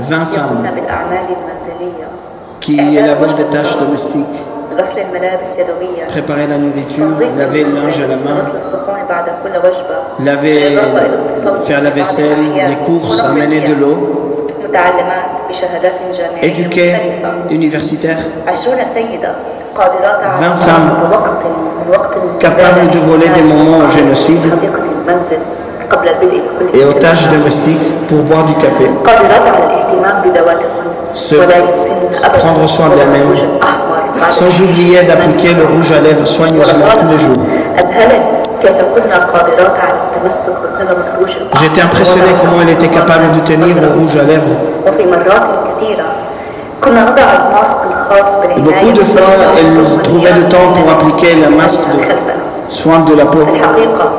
20 femmes يقومن بالأعمال المنزلية qui élaborent des tâches domestiques, غسل الملابس يدويا préparer la nourriture, laver le linge à la main, غسل الصحون بعد كل وجبة laver, faire la vaisselle, les courses, amener de l'eau, متعلمات بشهادات جامعية éduquer, مختلفة universitaire, 20 سيدة قادرات 20 على femmes وقت من وقت capables de voler des moments au génocide حديقة المنزل قبل البدء بكل et aux tâches domestiques pour boire du café, قادرات على الاهتمام بذواتهن ولا ينسين أبدا prendre soin d'elles-mêmes, الروج الأحمر sans oublier d'appliquer le rouge à lèvres soigneusement tous les jours. أذهلت كيف كنا قادرات على التمسك بقلم الروج الأحمر. J'étais impressionné comment elle était capable de tenir le rouge à lèvres. وفي مرات كثيرة كنا نضع الماسك الخاص Et بالعناية beaucoup de fois, elle trouvait du temps pour appliquer la masque de soin de la peau. الحقيقة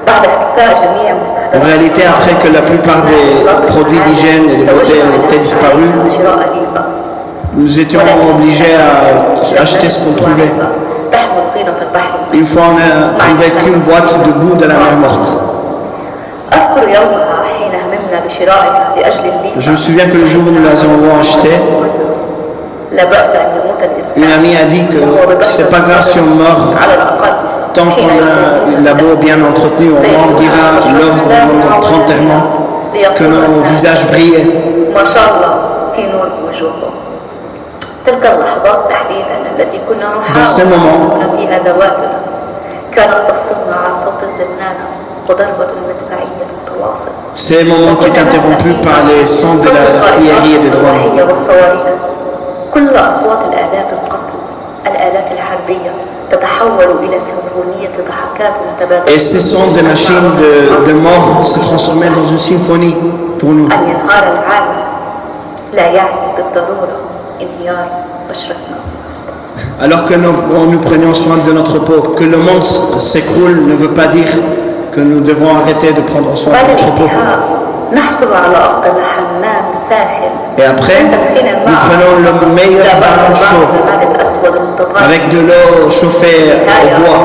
بعد اختفاء جميع En مستحضرات réalité, après que la plupart des produits d'hygiène et de beauté étaient disparus, شراء ليفة nous étions obligés à acheter ce qu'on trouvait. تحمل طينة البحر. Une fois, on n'a trouvé qu'une boîte de boue de la mer morte. أذكر يومها حين هممنا بشرائها لأجل الليفة. Je me souviens que le jour où nous l'avons acheté, لا بأس أن يموت الإنسان. une amie a dit que c'est pas grave si on meurt, على الأقل tant qu'on a la peau bien entretenue, au moins on dira lors de notre enterrement que nos visages brillaient. ما شاء الله في نور وجوههم. تلك اللحظات تحديدا التي كنا نحاول نكون فيها ذواتنا كانت تفصلنا عن صوت الزنانة وضربة المدفعية المتواصل. Ces moments qui étaient interrompus par les sons de l'artillerie et des drones. والصواريخ. كل أصوات الآلات القتل الآلات الحربية تتحول إلى سيمفونية ضحكات متبادلة. Et ces sons des machines de mort se transformaient dans une symphonie pour nous. أن ينهار العالم لا يعني بالضرورة انهيار بشرتنا. Alors que nous prenions soin de notre peau, que le monde s'écroule ne veut pas dire que nous devons arrêter de prendre soin de notre peau. نحصل على أفضل حمام ساخن. Et après, nous prenons le meilleur bain chaud, avec de l'eau chauffée au bois,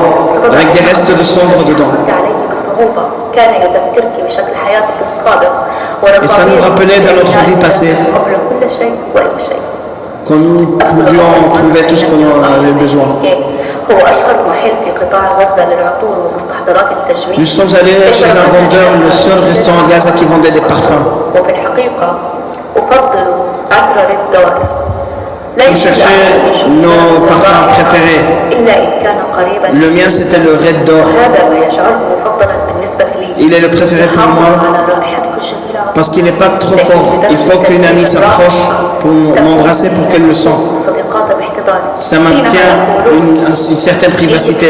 avec des restes de cendre dedans. Et ça nous rappelait de notre vie passée, quand nous pouvions trouver tout ce qu'on avait besoin. Nous sommes allés chez un vendeur, le seul restaurant à Gaza qui vendait des parfums. On cherchait nos parfums préférés. Le mien c'était le Red d'Or. Il est le préféré pour moi parce qu'il n'est pas trop fort. Il faut qu'une amie s'approche pour m'embrasser pour qu'elle le sente. Ça maintient une certaine privacité.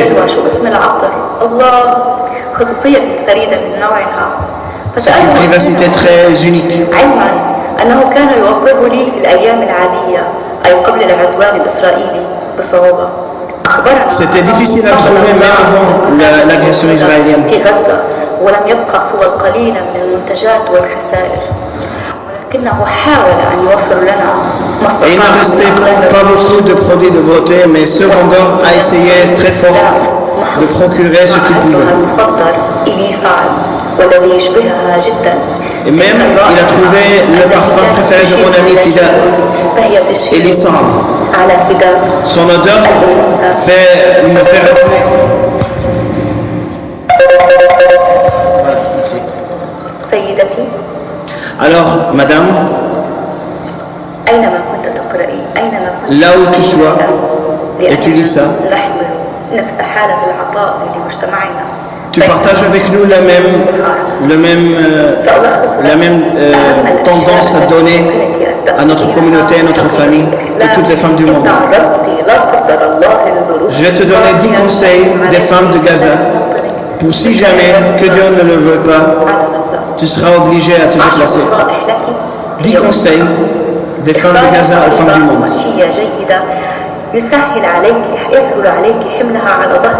C'est une privacité très unique. أنه كان يوفره لي في الأيام العادية أي قبل العدوان الإسرائيلي بصعوبة. أخبرنا C'était difficile à trouver même avant l'agression israélienne. في غزة ولم يبقى سوى القليل من المنتجات والخسائر. ولكنه حاول أن يوفر لنا ما استطاع. Il ne restait pas beaucoup de produits de beauté, mais ce vendeur a essayé très fort de procurer ce qu'il pouvait. والذي يشبهها جدا. Et même, il a trouvé le parfum préféré de mon ami Fida, Elissa. Son odeur me fait rappeler. Alors, madame, là où tu sois, et tu lis ça, tu partages avec nous la même tendance à donner à notre communauté, à notre famille et toutes les femmes du monde. Je vais te donner 10 conseils des femmes de Gaza pour si jamais, que Dieu ne le veut pas, tu seras obligé à te déplacer. 10 conseils des femmes de Gaza aux femmes du monde.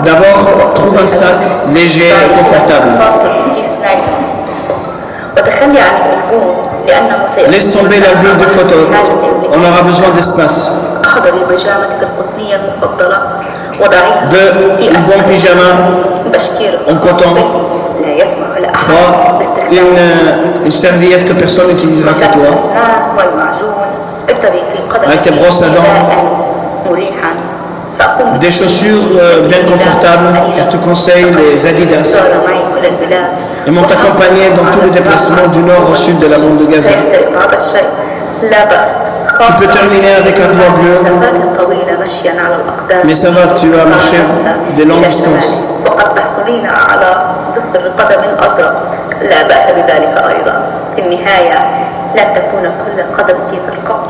D'abord, trouve un sac léger et confortable. Laisse tomber la bulle de photo. On aura besoin d'espace. 2. Un bon pyjama en coton. يسمح لأحد 3. باستخدام Une serviette que personne n'utilisera que toi. الأسنان والمعجون. ارتدي في Avec tes قدمك brosses à dents. حذاء مريحا. سأقوم Des chaussures bien confortables. Je te conseille les Adidas. زار معي كل البلاد. Ils m'ont accompagné dans tous les déplacements du nord au sud de la bande de Gaza. سيحترق بعض الشيء. لا بأس. Tu peux terminer avec un doigt bleu, مسافات طويلة مشيا على الأقدام. mais ça va, tu vas marcher des longues distances. وقد تحصلين على ظفر قدم أزرق. لا بأس بذلك أيضا. في النهاية لن تكون كل قدمك زرقاء.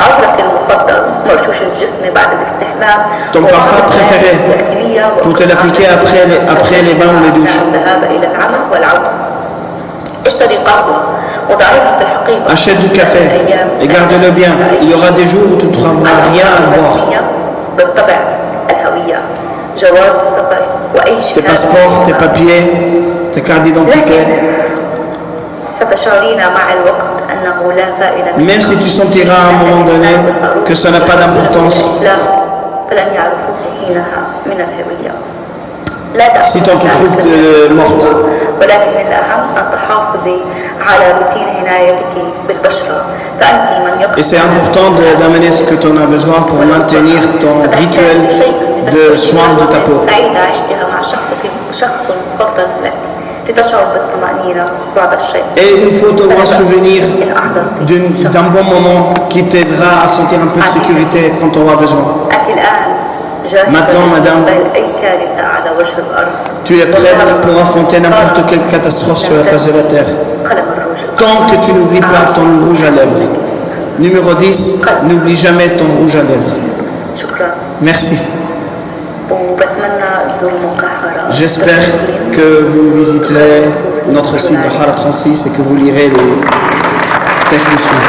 عطرك المفضل مرشوش الجسم بعد الاستحمام. Ton parfum préféré pour te l'appliquer après les bains ou les douches. الذهاب إلى العمل والعودة. اشتري قهوة وضعيها في الحقيبة. Achète du café et garde-le bien. Il y aura des jours où tu ne trouveras rien à boire. بالطبع الهوية جواز السفر وأي Tes شهادة. passeports, tes papiers, tes cartes d'identité. ستشعرين مع الوقت أنه لا فائدة. Même si tu sentiras à un moment donné que ça n'a pas d'importance. فلن يعرفوك حينها من الهوية. Si tu te trouves morte. ولكن الأهم أن تحافظي على روتين عنايتك بالبشرة. فأنت من يقف. Et c'est important d'amener ce que tu en as besoin pour maintenir ton rituel de soin de ta peau. سعيدة عشتها مع شخص مفضل لك لتشعر بالطمأنينة بعض الشيء. Et une photo ou un souvenir d'un bon moment qui t'aidera à sentir un peu de sécurité quand tu auras besoin. أنت الآن Maintenant, madame, tu es prête pour affronter n'importe quelle catastrophe sur la face de la terre. Tant que tu n'oublies pas ton rouge à lèvres. Numéro 10, n'oublie jamais ton rouge à lèvres. Merci. J'espère que vous visiterez notre site Bahara 36 et que vous lirez les textes dessus.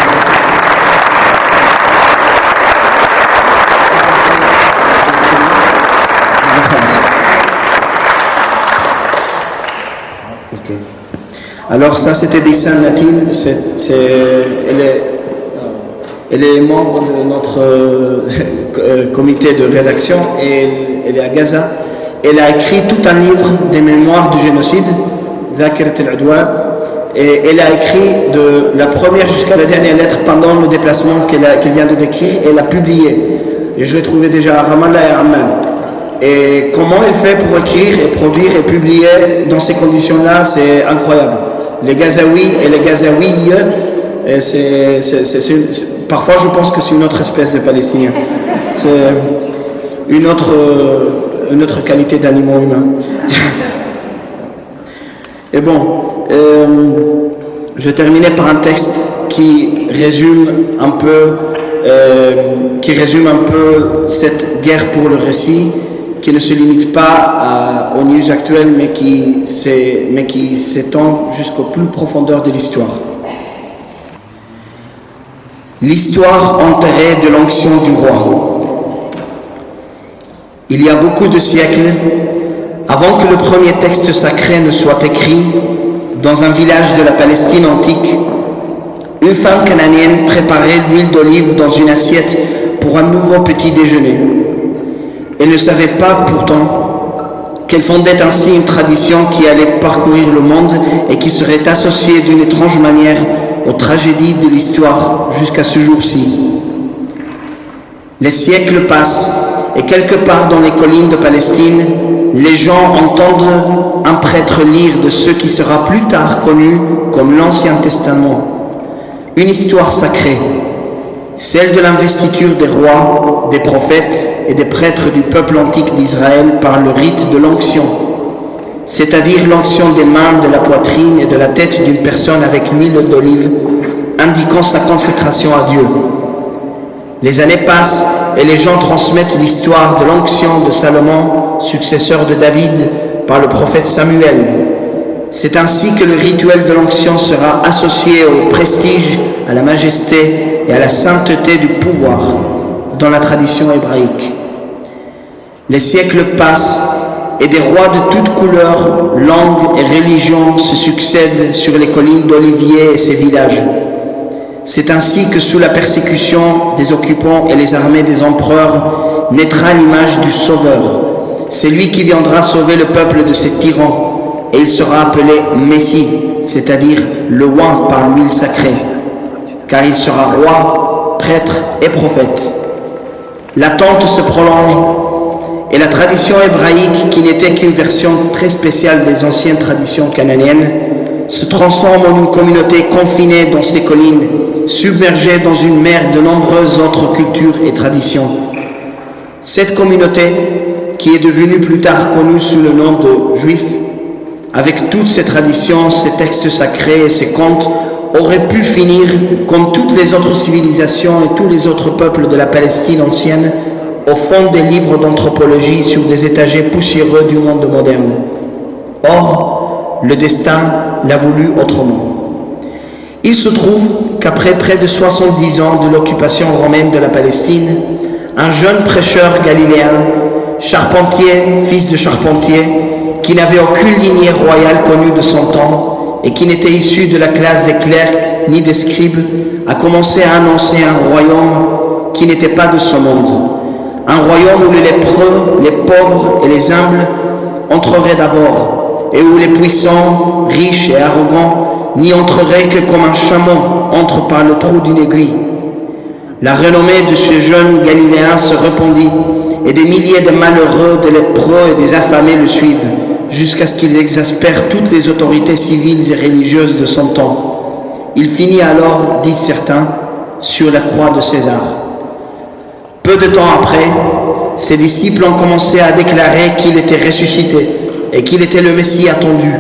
Okay. Alors ça c'était Bissam Natil, elle est membre de notre comité de rédaction et elle est à Gaza. Elle a écrit tout un livre des mémoires du génocide, Dhakirat al-Udwan, et elle a écrit de la première jusqu'à la dernière lettre pendant le déplacement qu'elle vient de décrire, et elle l'a publié. Et je l'ai trouvé déjà à Ramallah et à Amman. Et comment elle fait pour écrire et produire et publier dans ces conditions-là, c'est incroyable. Les Gazaouis et les Gazaouilles, parfois je pense que c'est une autre espèce de Palestiniens. C'est une autre qualité d'animaux humains. Et bon, je vais terminer par un texte qui résume un peu cette guerre pour le récit, qui ne se limite pas aux news actuelles, mais qui s'étend jusqu'aux plus profondeurs de l'histoire. L'histoire enterrée de l'onction du roi. Il y a beaucoup de siècles, avant que le premier texte sacré ne soit écrit, dans un village de la Palestine antique, une femme cananéenne préparait l'huile d'olive dans une assiette pour un nouveau petit déjeuner. Elle ne savait pas pourtant qu'elle fondait ainsi une tradition qui allait parcourir le monde et qui serait associée d'une étrange manière aux tragédies de l'histoire jusqu'à ce jour-ci. Les siècles passent et quelque part dans les collines de Palestine, les gens entendent un prêtre lire de ce qui sera plus tard connu comme l'Ancien Testament. Une histoire sacrée, celle de l'investiture des rois, des prophètes et des prêtres du peuple antique d'Israël par le rite de l'onction, c'est-à-dire l'onction des mains, de la poitrine et de la tête d'une personne avec l'huile d'olive, indiquant sa consécration à Dieu. Les années passent et les gens transmettent l'histoire de l'onction de Salomon, successeur de David, par le prophète Samuel. C'est ainsi que le rituel de l'onction sera associé au prestige, à la majesté et à la sainteté du pouvoir dans la tradition hébraïque. Les siècles passent et des rois de toutes couleurs, langues et religions se succèdent sur les collines d'Olivier et ses villages. C'est ainsi que sous la persécution des occupants et les armées des empereurs naîtra l'image du Sauveur. C'est lui qui viendra sauver le peuple de ses tyrans. et il sera appelé Messie, c'est-à-dire le oint par l'huile sacrée, car il sera roi, prêtre et prophète. L'attente se prolonge et la tradition hébraïque, qui n'était qu'une version très spéciale des anciennes traditions cananéennes, se transforme en une communauté confinée dans ses collines, submergée dans une mer de nombreuses autres cultures et traditions. Cette communauté, qui est devenue plus tard connue sous le nom de Juifs, avec toutes ses traditions, ses textes sacrés et ses contes, aurait pu finir, comme toutes les autres civilisations et tous les autres peuples de la Palestine ancienne, au fond des livres d'anthropologie sur des étagers poussiéreux du monde moderne. Or, le destin l'a voulu autrement. Il se trouve qu'après près de 70 ans de l'occupation romaine de la Palestine, un jeune prêcheur galiléen, charpentier, fils de charpentier, qui n'avait aucune lignée royale connue de son temps et qui n'était issu de la classe des clercs ni des scribes, a commencé à annoncer un royaume qui n'était pas de ce monde. Un royaume où les lépreux, les pauvres et les humbles entreraient d'abord, et où les puissants, riches et arrogants n'y entreraient que comme un chameau entre par le trou d'une aiguille. La renommée de ce jeune Galiléen se répandit, et des milliers de malheureux, de lépreux et des affamés le suivent, jusqu'à ce qu'il exaspère toutes les autorités civiles et religieuses de son temps. Il finit alors, disent certains, sur la croix de César. Peu de temps après, ses disciples ont commencé à déclarer qu'il était ressuscité et qu'il était le Messie attendu.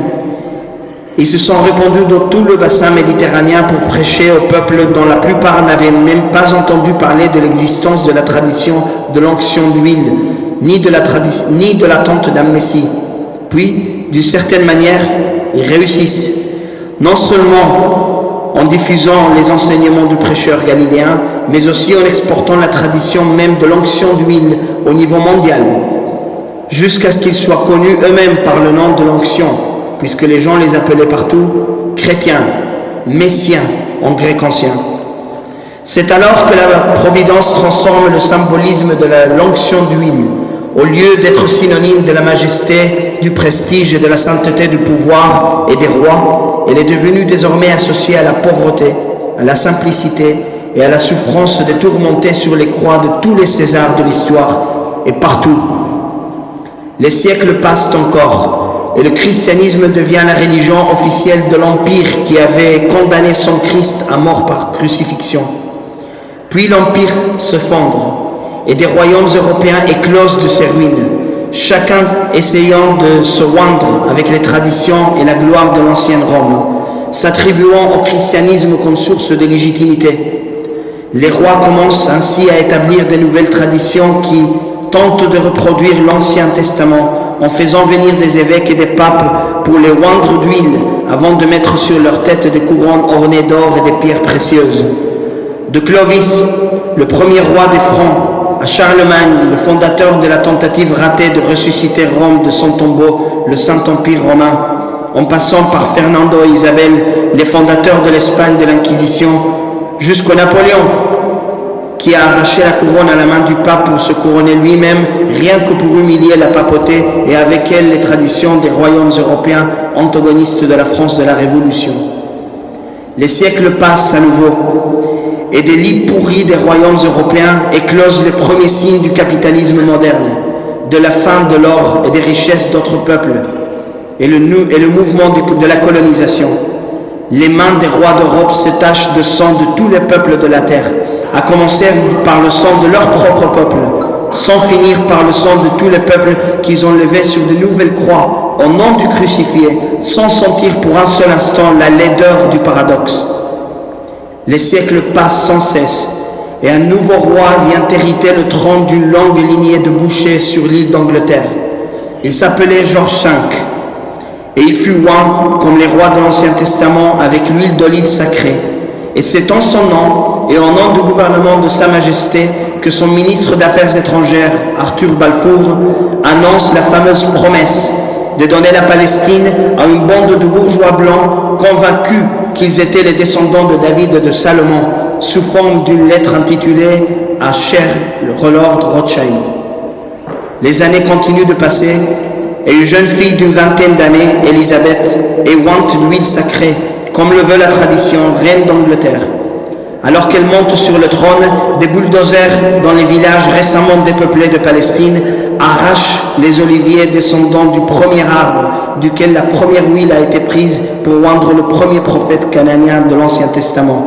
Ils se sont répandus dans tout le bassin méditerranéen pour prêcher au peuple dont la plupart n'avaient même pas entendu parler de l'existence de la tradition de l'onction d'huile, ni de l'attente d'un Messie. Puis, d'une certaine manière, ils réussissent, non seulement en diffusant les enseignements du prêcheur galiléen, mais aussi en exportant la tradition même de l'onction d'huile au niveau mondial, jusqu'à ce qu'ils soient connus eux-mêmes par le nom de l'onction, puisque les gens les appelaient partout chrétiens, messiens en grec ancien. C'est alors que la Providence transforme le symbolisme de l'onction d'huile. Au lieu d'être synonyme de la majesté, du prestige et de la sainteté du pouvoir et des rois, elle est devenue désormais associée à la pauvreté, à la simplicité et à la souffrance des tourmentés sur les croix de tous les Césars de l'histoire et partout. Les siècles passent encore et le christianisme devient la religion officielle de l'Empire qui avait condamné son Christ à mort par crucifixion. Puis l'Empire se fondre et des royaumes européens éclosent de ses ruines, chacun essayant de se oindre avec les traditions et la gloire de l'ancienne Rome, s'attribuant au christianisme comme source de légitimité. Les rois commencent ainsi à établir de nouvelles traditions qui tentent de reproduire l'Ancien Testament en faisant venir des évêques et des papes pour les oindre d'huile avant de mettre sur leur tête des couronnes ornées d'or et des pierres précieuses. De Clovis, le premier roi des Francs, à Charlemagne, le fondateur de la tentative ratée de ressusciter Rome de son tombeau, le Saint-Empire romain, en passant par Fernando et Isabelle, les fondateurs de l'Espagne de l'Inquisition, jusqu'au Napoléon, qui a arraché la couronne à la main du pape pour se couronner lui-même, rien que pour humilier la papauté et avec elle les traditions des royaumes européens antagonistes de la France de la Révolution. Les siècles passent à nouveau, et des lits pourris des royaumes européens éclosent les premiers signes du capitalisme moderne, de la fin de l'or et des richesses d'autres peuples, et le mouvement de la colonisation. Les mains des rois d'Europe se tachent de sang de tous les peuples de la terre, à commencer par le sang de leur propre peuple, sans finir par le sang de tous les peuples qu'ils ont levés sur de nouvelles croix, au nom du crucifié, sans sentir pour un seul instant la laideur du paradoxe. Les siècles passent sans cesse, et un nouveau roi vient hériter le trône d'une longue lignée de bouchers sur l'île d'Angleterre. Il s'appelait George V, et il fut oint comme les rois de l'Ancien Testament avec l'huile d'olive sacrée. Et c'est en son nom et au nom du gouvernement de Sa Majesté que son ministre d'Affaires étrangères, Arthur Balfour, annonce la fameuse promesse de donner la Palestine à une bande de bourgeois blancs convaincus qu'ils étaient les descendants de David et de Salomon, sous forme d'une lettre intitulée « À Cher Lord Rothschild ». Les années continuent de passer et une jeune fille d'une vingtaine d'années, Elisabeth, et ointe l'huile sacrée, comme le veut la tradition, reine d'Angleterre. Alors qu'elle monte sur le trône, des bulldozers dans les villages récemment dépeuplés de Palestine arrachent les oliviers descendants du premier arbre duquel la première huile a été prise pour oindre le premier prophète cananéen de l'Ancien Testament.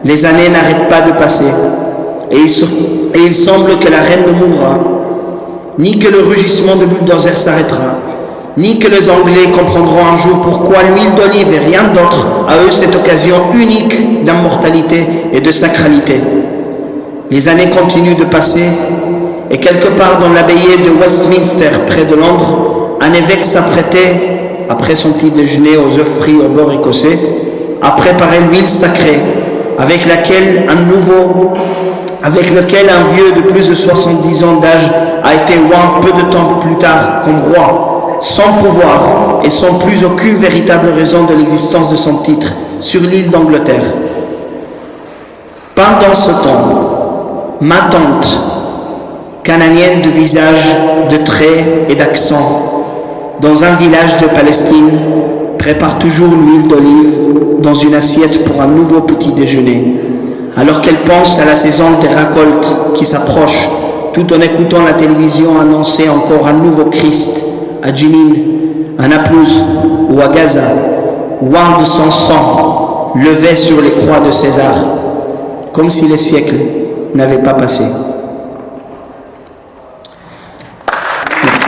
Les années n'arrêtent pas de passer et il semble que la reine ne mourra, ni que le rugissement de bulldozer s'arrêtera, ni que les Anglais comprendront un jour pourquoi l'huile d'olive et rien d'autre a eu cette occasion unique d'immortalité et de sacralité. Les années continuent de passer et quelque part dans l'abbaye de Westminster, près de Londres, un évêque s'apprêtait, après son petit déjeuner aux œufs frits au beurre écossais, à préparer l'huile sacrée avec lequel un vieux de plus de 70 ans d'âge a été oint peu de temps plus tard comme roi, sans pouvoir et sans plus aucune véritable raison de l'existence de son titre sur l'île d'Angleterre. Pendant ce temps, ma tante, cananéenne de visage, de traits et d'accent, dans un village de Palestine, prépare toujours l'huile d'olive dans une assiette pour un nouveau petit déjeuner, alors qu'elle pense à la saison des récoltes qui s'approche, tout en écoutant la télévision annoncer encore un nouveau Christ à Jenin, à Naplouse ou à Gaza, oint de son sang, levé sur les croix de César, comme si les siècles n'avaient pas passé. Merci.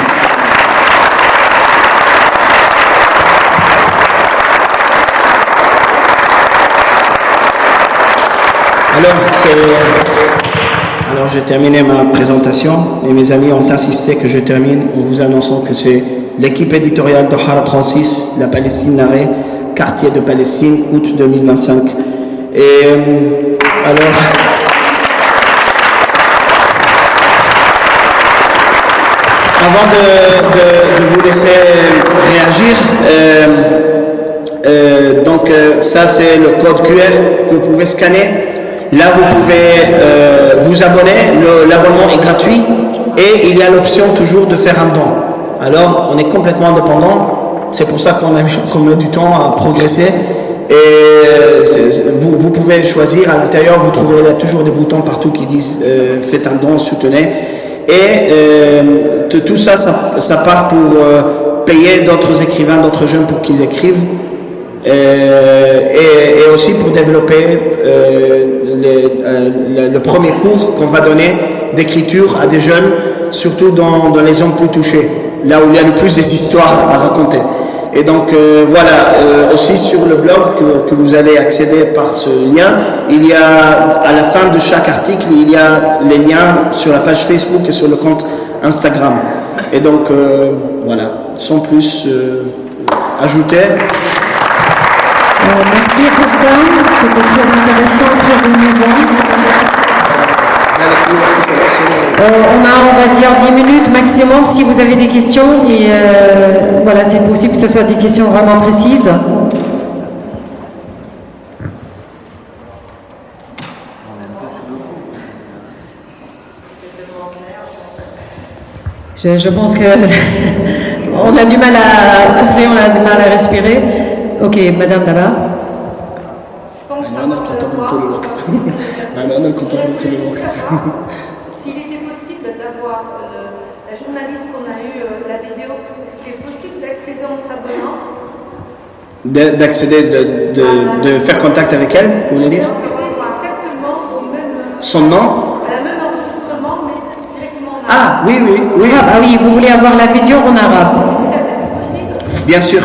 Alors j'ai terminé ma présentation et mes amis ont insisté que je termine en vous annonçant que c'est l'équipe éditoriale d'Ohara 36, la Palestine Naré, quartier de Palestine, août 2025. Et alors... Avant de vous laisser réagir, donc ça c'est le code QR que vous pouvez scanner. Là vous pouvez vous abonner, l'abonnement est gratuit et il y a l'option toujours de faire un don. Alors on est complètement indépendant, c'est pour ça qu'on a du temps à progresser. Et vous pouvez choisir, à l'intérieur vous trouverez là toujours des boutons partout qui disent faites un don, soutenez. Et tout ça part pour payer d'autres écrivains, d'autres jeunes pour qu'ils écrivent, et aussi pour développer le premier cours qu'on va donner d'écriture à des jeunes, surtout dans les zones plus touchées, là où il y a le plus des histoires à raconter. Et donc voilà, aussi sur le blog que vous allez accéder par ce lien, il y a à la fin de chaque article, il y a les liens sur la page Facebook et sur le compte Instagram. Et donc voilà, sans plus ajouter. Merci Hassan, c'était très intéressant, très émouvant. On va dire 10 minutes maximum si vous avez des questions et voilà, c'est possible que ce soit des questions vraiment précises. Je pense que on a du mal à souffler, on a du mal à respirer. Ok, madame là-bas. S'il était possible d'avoir la journaliste qu'on a eu la vidéo, est-ce qu'il est possible d'accéder en s'abonnant? D'accéder, de faire contact avec elle, vous voulez dire? Exactement au même... Son nom? À la même enregistrement, mais directement en arabe. Ah, oui. Ah bah oui, vous voulez avoir la vidéo en arabe. Bien sûr,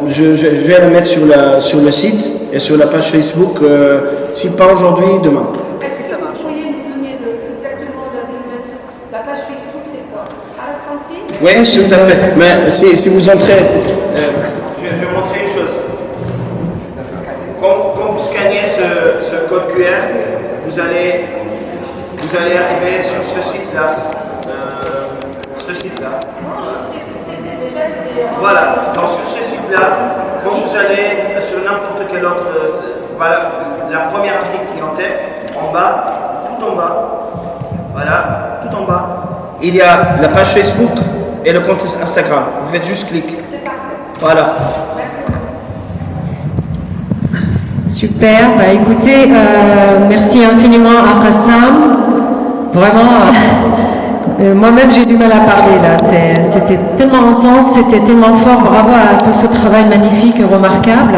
je vais la mettre sur le site et sur la page Facebook, si pas aujourd'hui, demain. Est-ce que vous pourriez nous donner exactement la page Facebook, c'est quoi? Arab 36? Oui, tout à fait. Mais si vous entrez, je vais montrer une chose. Quand vous scannez ce code QR, vous allez arriver sur ce site-là. Voilà, donc sur ce site-là, quand vous allez sur n'importe quel autre, voilà, la première article qui est en tête, en bas, tout en bas, voilà, tout en bas, il y a la page Facebook et le compte Instagram. Vous faites juste clic. Voilà. Super, bah écoutez, merci infiniment à Qassam. Vraiment, moi-même j'ai du mal à parler là. C'était tellement intense, c'était tellement fort. Bravo à tout ce travail magnifique et remarquable.